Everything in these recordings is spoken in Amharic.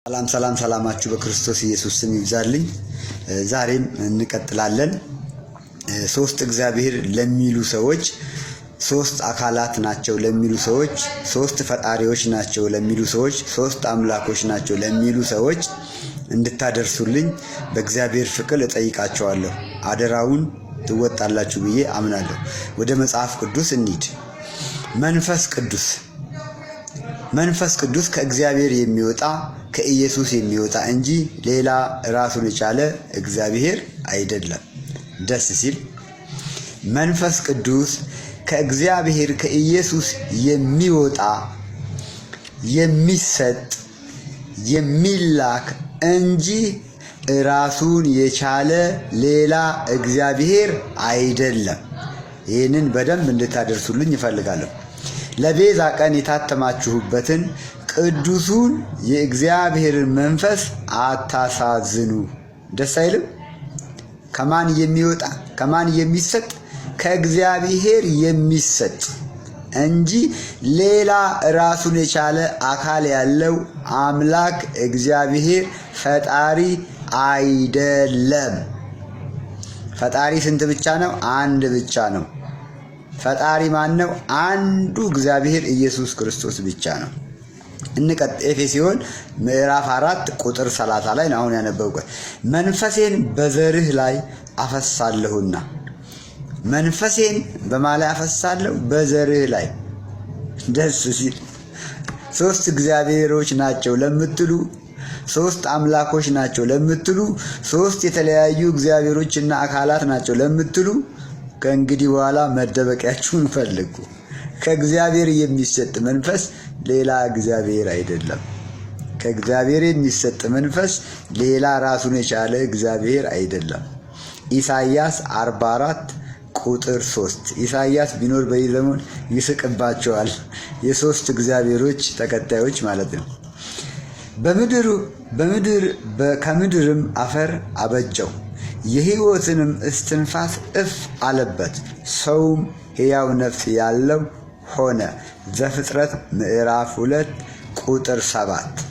ሰላማችሁ በክርስቶስ ኢየሱስ ስም ይብዛልኝ። ዛሬም እንቀጥላለን። ሶስት እግዚአብሔር ለሚሉ ሰዎች፣ ሶስት አካላት ናቸው ለሚሉ ሰዎች፣ ሶስት ፈጣሪዎች ናቸው ለሚሉ ሰዎች፣ ሶስት አምላኮች ናቸው ለሚሉ ሰዎች እንድታደርሱልኝ በእግዚአብሔር ፍቅር እጠይቃቸዋለሁ። አደራውን ትወጣላችሁ ብዬ አምናለሁ። ወደ መጽሐፍ ቅዱስ እንሂድ። መንፈስ ቅዱስ ከእግዚአብሔር የሚወጣ ከኢየሱስ የሚወጣ እንጂ ሌላ ራሱን የቻለ እግዚአብሔር አይደለም። ደስ ሲል መንፈስ ቅዱስ ከእግዚአብሔር ከኢየሱስ የሚወጣ የሚሰጥ የሚላክ እንጂ ራሱን የቻለ ሌላ እግዚአብሔር አይደለም። ይህንን በደንብ እንድታደርሱልኝ እፈልጋለሁ። ለቤዛ ቀን የታተማችሁበትን ቅዱሱን የእግዚአብሔርን መንፈስ አታሳዝኑ። ደስ አይልም? ከማን የሚወጣ ከማን የሚሰጥ? ከእግዚአብሔር የሚሰጥ እንጂ ሌላ ራሱን የቻለ አካል ያለው አምላክ እግዚአብሔር ፈጣሪ አይደለም። ፈጣሪ ስንት ብቻ ነው? አንድ ብቻ ነው። ፈጣሪ ማን ነው? አንዱ እግዚአብሔር ኢየሱስ ክርስቶስ ብቻ ነው። እንቀጥ ኤፌሶን ምዕራፍ 4 ቁጥር 30 ላይ ነው አሁን ያነበብኩት። መንፈሴን በዘርህ ላይ አፈሳለሁና። መንፈሴን በማላይ አፈሳለሁ? በዘርህ ላይ። ደስ ሲል ሶስት እግዚአብሔሮች ናቸው ለምትሉ፣ ሶስት አምላኮች ናቸው ለምትሉ፣ ሶስት የተለያዩ እግዚአብሔሮችና አካላት ናቸው ለምትሉ ከእንግዲህ በኋላ መደበቂያችሁን ፈልጉ። ከእግዚአብሔር የሚሰጥ መንፈስ ሌላ እግዚአብሔር አይደለም። ከእግዚአብሔር የሚሰጥ መንፈስ ሌላ ራሱን የቻለ እግዚአብሔር አይደለም። ኢሳይያስ 44 ቁጥር 3 ኢሳይያስ ቢኖር በዚህ ዘመን ይስቅባቸዋል። የሶስት እግዚአብሔሮች ተከታዮች ማለት ነው። ከምድርም አፈር አበጀው የሕይወትንም እስትንፋስ እፍ አለበት፣ ሰውም ሕያው ነፍስ ያለው ሆነ። ዘፍጥረት ምዕራፍ 2 ቁጥር 7።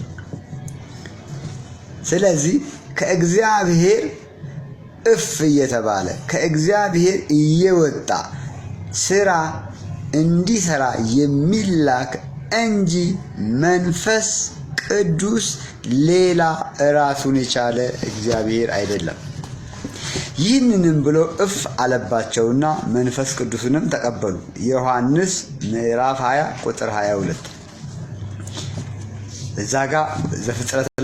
ስለዚህ ከእግዚአብሔር እፍ እየተባለ ከእግዚአብሔር እየወጣ ስራ እንዲሰራ የሚላክ እንጂ መንፈስ ቅዱስ ሌላ ራሱን የቻለ እግዚአብሔር አይደለም። ይህንንም ብሎ እፍ አለባቸውና መንፈስ ቅዱስንም ተቀበሉ። ዮሐንስ ምዕራፍ 20 ቁጥር 22 እዛ ጋር ዘፍጥረት